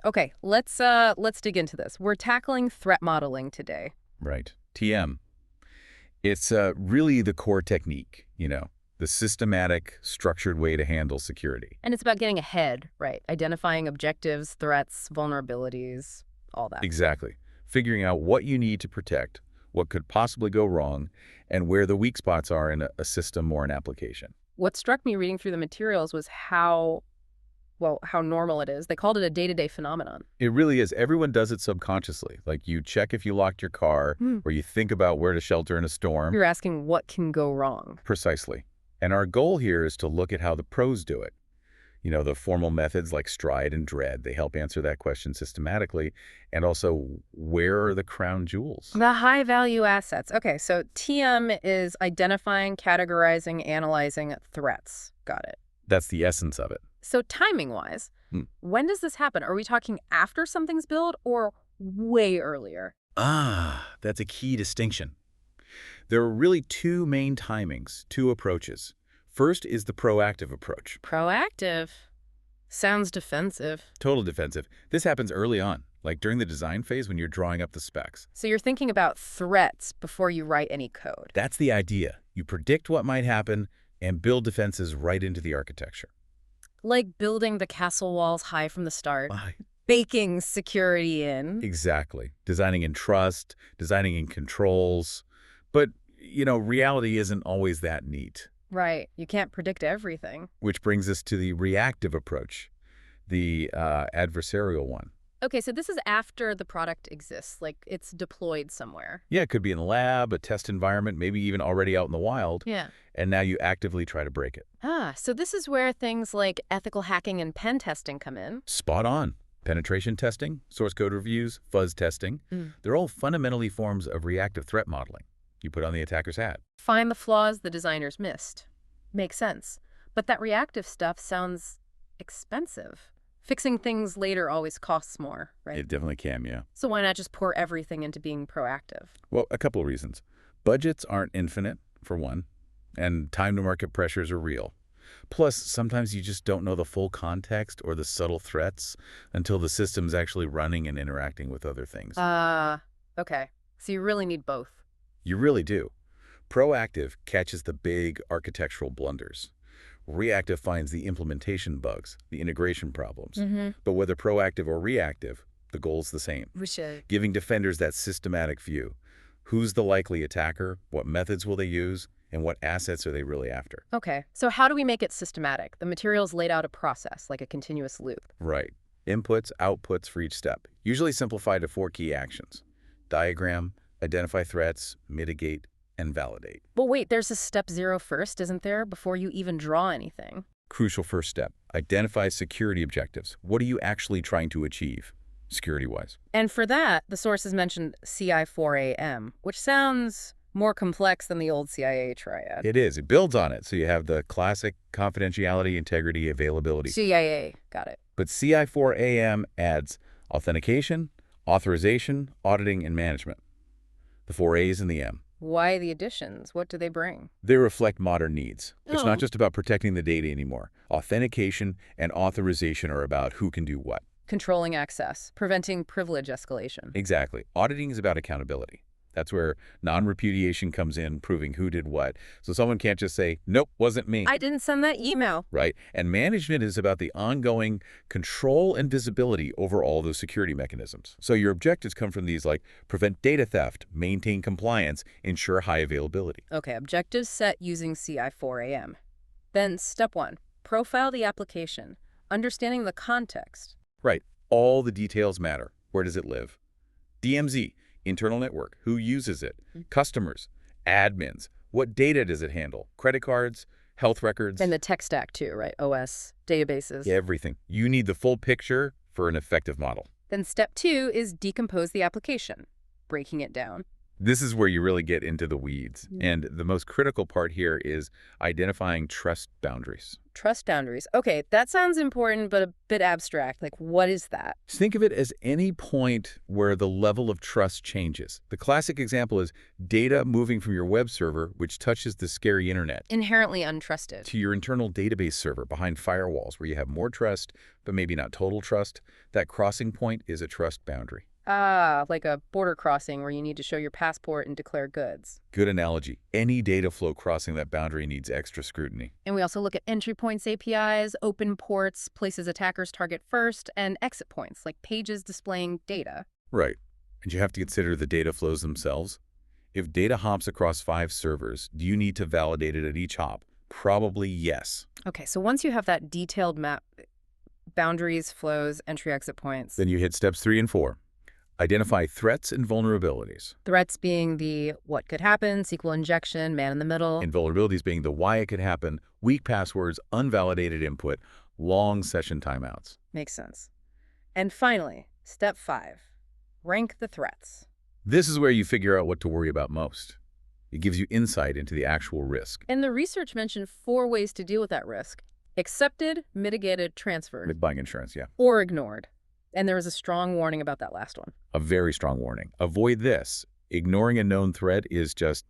Okay, let's dig into this. We're tackling threat modeling today. Right. TM. It's really the core technique, the systematic, structured way to handle security. And it's about getting ahead, right? Identifying objectives, threats, vulnerabilities, all that. Exactly. Figuring out what you need to protect, what could possibly go wrong, and where the weak spots are in a system or an application. What struck me reading through the materials was how normal it is. They called it a day-to-day phenomenon. It really is. Everyone does it subconsciously. Like you check if you locked your car, or you think about where to shelter in a storm. You're asking what can go wrong. Precisely. And our goal here is to look at how the pros do it. The formal methods like STRIDE and DREAD, they help answer that question systematically. And also, where are the crown jewels? The high-value assets. Okay, so TM is identifying, categorizing, analyzing threats. Got it. That's the essence of it. So timing-wise, when does this happen? Are we talking after something's built or way earlier? That's a key distinction. There are really two main timings, two approaches. First is the proactive approach. Proactive? Sounds defensive. Total defensive. This happens early on, like during the design phase when you're drawing up the specs. So you're thinking about threats before you write any code. That's the idea. You predict what might happen and build defenses right into the architecture. Like building the castle walls high from the start. Why? Baking security in. Exactly. Designing in trust, designing in controls. But, reality isn't always that neat. Right. You can't predict everything. Which brings us to the reactive approach, the adversarial one. Okay, so this is after the product exists, like it's deployed somewhere. Yeah, it could be in a lab, a test environment, maybe even already out in the wild. Yeah. And now you actively try to break it. So this is where things like ethical hacking and pen testing come in. Spot on. Penetration testing, source code reviews, fuzz testing, they're all fundamentally forms of reactive threat modeling. You put on the attacker's hat. Find the flaws the designers missed. Makes sense. But that reactive stuff sounds expensive. Fixing things later always costs more, right? It definitely can, yeah. So why not just pour everything into being proactive? Well, a couple of reasons. Budgets aren't infinite, for one, and time-to-market pressures are real. Plus, sometimes you just don't know the full context or the subtle threats until the system's actually running and interacting with other things. Okay. So you really need both. You really do. Proactive catches the big architectural blunders. Reactive finds the implementation bugs, the integration problems. But whether proactive or reactive, the goal's the same. Giving defenders that systematic view. Who's the likely attacker? What methods will they use? And what assets are they really after? Okay, so how do we make it systematic? The materials laid out a process, like a continuous loop. Right. Inputs, outputs for each step. Usually simplified to 4 key actions. Diagram, identify threats, mitigate, and validate. But wait, there's a step 0 first, isn't there, before you even draw anything? Crucial first step. Identify security objectives. What are you actually trying to achieve, security-wise? And for that, the sources mentioned CI4AM, which sounds more complex than the old CIA triad. It is. It builds on it. So you have the classic confidentiality, integrity, availability. CIA, got it. But CI4AM adds authentication, authorization, auditing, and management. The 4 A's and the M. Why the additions? What do they bring? They reflect modern needs. It's not just about protecting the data anymore. Authentication and authorization are about who can do what. Controlling access, preventing privilege escalation. Exactly. Auditing is about accountability. That's where non-repudiation comes in, proving who did what. So someone can't just say, nope, wasn't me. I didn't send that email. Right. And management is about the ongoing control and visibility over all those security mechanisms. So your objectives come from these like prevent data theft, maintain compliance, ensure high availability. Okay, objectives set using CI4AM. Then step 1, profile the application, understanding the context. Right. All the details matter. Where does it live? DMZ. Internal network, who uses it, customers, admins, what data does it handle, credit cards, health records. And the tech stack too, right? OS, databases. Everything. You need the full picture for an effective model. Then step 2 is decompose the application, breaking it down. This is where you really get into the weeds. Mm. And the most critical part here is identifying trust boundaries. Trust boundaries. Okay, that sounds important, but a bit abstract. Like, what is that? Just think of it as any point where the level of trust changes. The classic example is data moving from your web server, which touches the scary internet, Inherently untrusted. to your internal database server behind firewalls where you have more trust, but maybe not total trust. That crossing point is a trust boundary. Ah, like a border crossing where you need to show your passport and declare goods. Good analogy. Any data flow crossing that boundary needs extra scrutiny. And we also look at entry points APIs, open ports, places attackers target first, and exit points, like pages displaying data. Right. And you have to consider the data flows themselves. If data hops across 5 servers, do you need to validate it at each hop? Probably yes. Okay, so once you have that detailed map, boundaries, flows, entry-exit points. Then you hit steps 3 and 4. Identify threats and vulnerabilities. Threats being the what could happen, SQL injection, man in the middle. And vulnerabilities being the why it could happen, weak passwords, unvalidated input, long session timeouts. Makes sense. And finally, step 5, rank the threats. This is where you figure out what to worry about most. It gives you insight into the actual risk. And the research mentioned 4 ways to deal with that risk: accepted, mitigated, transferred, Buying insurance, yeah. or ignored. And there was a strong warning about that last one. A very strong warning. Avoid this. Ignoring a known threat is just,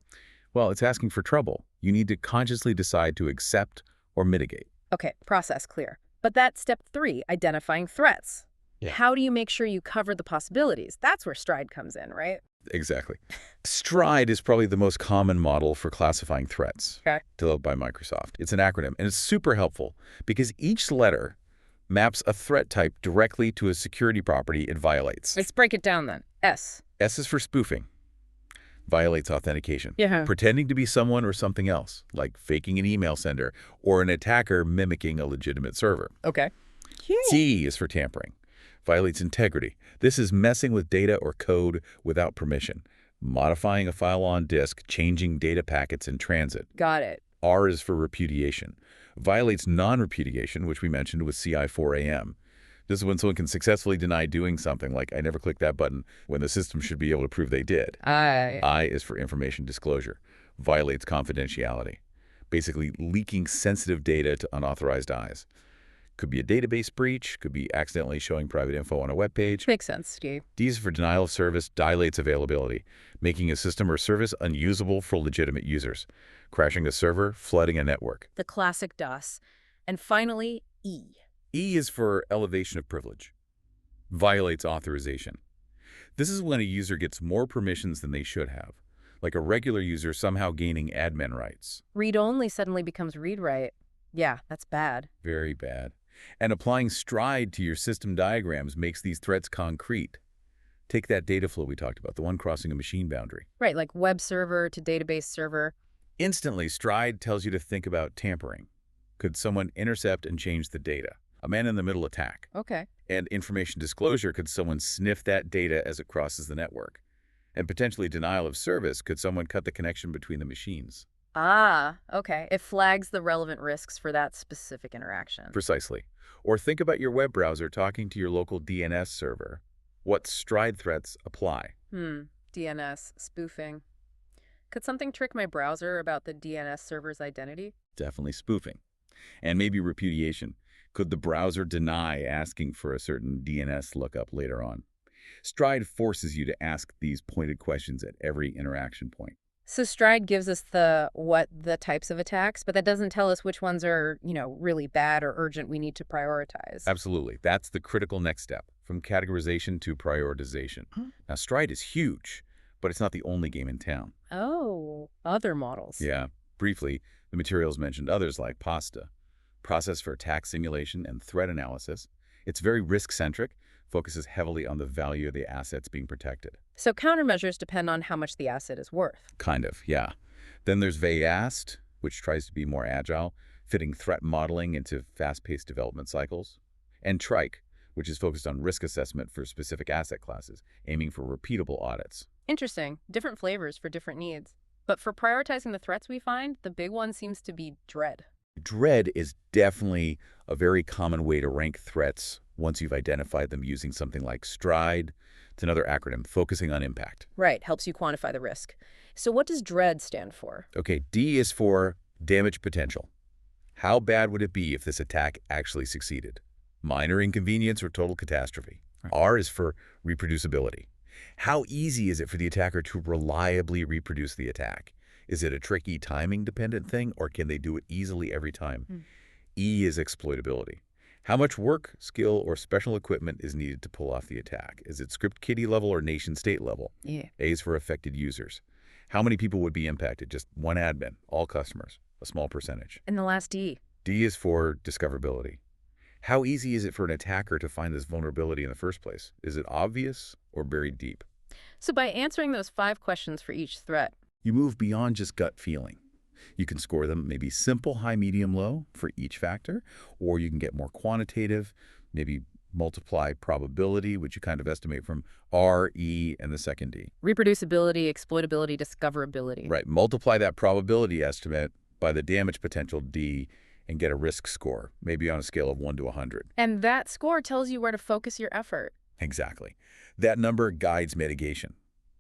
well, it's asking for trouble. You need to consciously decide to accept or mitigate. Okay, process clear. But that's step 3, identifying threats. Yeah. How do you make sure you cover the possibilities? That's where Stride comes in, right? Exactly. Stride is probably the most common model for classifying threats, Okay. developed by Microsoft. It's an acronym, and it's super helpful because each letter maps a threat type directly to a security property it violates. Let's break it down then. S. S is for spoofing. Violates authentication. Yeah. Pretending to be someone or something else, like faking an email sender or an attacker mimicking a legitimate server. Okay. T is for tampering. Violates integrity. This is messing with data or code without permission. Modifying a file on disk, changing data packets in transit. Got it. R is for repudiation. Violates non-repudiation, which we mentioned with CI4AM. This is when someone can successfully deny doing something, like I never clicked that button, when the system should be able to prove they did. I is for information disclosure. Violates confidentiality. Basically leaking sensitive data to unauthorized eyes. Could be a database breach, could be accidentally showing private info on a web page. Makes sense, Steve. D is for denial of service, dilates availability, making a system or service unusable for legitimate users, crashing a server, flooding a network. The classic DOS. And finally, E. E is for elevation of privilege, violates authorization. This is when a user gets more permissions than they should have, like a regular user somehow gaining admin rights. Read-only suddenly becomes read-write. Yeah, that's bad. Very bad. And applying Stride to your system diagrams makes these threats concrete. Take that data flow we talked about, the one crossing a machine boundary. Right, like web server to database server. Instantly, Stride tells you to think about tampering. Could someone intercept and change the data? A man-in-the-middle attack. Okay. And information disclosure, could someone sniff that data as it crosses the network? And potentially denial of service, could someone cut the connection between the machines? Ah, okay. It flags the relevant risks for that specific interaction. Precisely. Or think about your web browser talking to your local DNS server. What Stride threats apply? DNS, spoofing. Could something trick my browser about the DNS server's identity? Definitely spoofing. And maybe repudiation. Could the browser deny asking for a certain DNS lookup later on? Stride forces you to ask these pointed questions at every interaction point. So Stride gives us the types of attacks, but that doesn't tell us which ones are, really bad or urgent we need to prioritize. Absolutely. That's the critical next step, from categorization to prioritization. Now, Stride is huge, but it's not the only game in town. Oh, other models. Yeah. Briefly, the materials mentioned others like PASTA, Process for Attack Simulation and Threat Analysis. It's very risk-centric, focuses heavily on the value of the assets being protected. So countermeasures depend on how much the asset is worth. Kind of, yeah. Then there's VAST, which tries to be more agile, fitting threat modeling into fast-paced development cycles. And Trike, which is focused on risk assessment for specific asset classes, aiming for repeatable audits. Interesting. Different flavors for different needs. But for prioritizing the threats we find, the big one seems to be dread. Dread is definitely a very common way to rank threats once you've identified them using something like STRIDE. It's another acronym focusing on impact. Right, helps you quantify the risk. So what does DREAD stand for? Okay, D is for damage potential. How bad would it be if this attack actually succeeded? Minor inconvenience or total catastrophe. Right. R is for reproducibility. How easy is it for the attacker to reliably reproduce the attack? Is it a tricky timing-dependent thing, or can they do it easily every time? E is exploitability. How much work, skill, or special equipment is needed to pull off the attack? Is it script kiddie level or nation-state level? Yeah. A is for affected users. How many people would be impacted? Just one admin, all customers, a small percentage. And the last D. D is for discoverability. How easy is it for an attacker to find this vulnerability in the first place? Is it obvious or buried deep? So by answering those 5 questions for each threat, You move beyond just gut feeling. You can score them maybe simple, high, medium, low for each factor, or you can get more quantitative, maybe multiply probability, which you kind of estimate from R, E, and the second D. reproducibility, exploitability, discoverability. Right, multiply that probability estimate by the damage potential, D, and get a risk score, maybe on a scale of 1 to 100. And that score tells you where to focus your effort. Exactly. That number guides mitigation.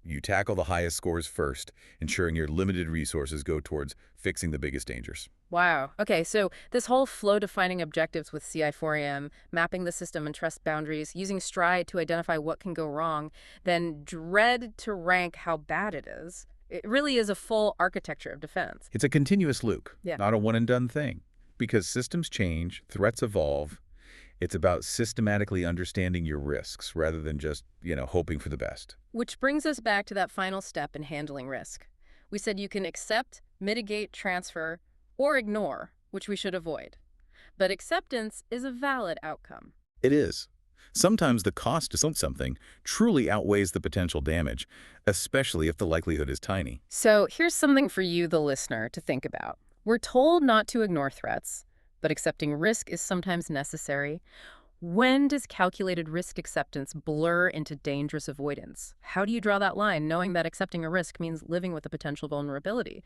You tackle the highest scores first, ensuring your limited resources go towards fixing the biggest dangers. Wow. Okay, so this whole flow defining objectives with CI4AM, mapping the system and trust boundaries, using STRIDE to identify what can go wrong, then DREAD to rank how bad it is. It really is a full architecture of defense. It's a continuous loop, Yeah. not a one-and-done thing. Because systems change, threats evolve, it's about systematically understanding your risks rather than just, hoping for the best. Which brings us back to that final step in handling risk. We said you can accept, mitigate, transfer, or ignore, which we should avoid. But acceptance is a valid outcome. It is. Sometimes the cost of something truly outweighs the potential damage, especially if the likelihood is tiny. So here's something for you, the listener, to think about. We're told not to ignore threats, but accepting risk is sometimes necessary. When does calculated risk acceptance blur into dangerous avoidance? How do you draw that line, knowing that accepting a risk means living with a potential vulnerability?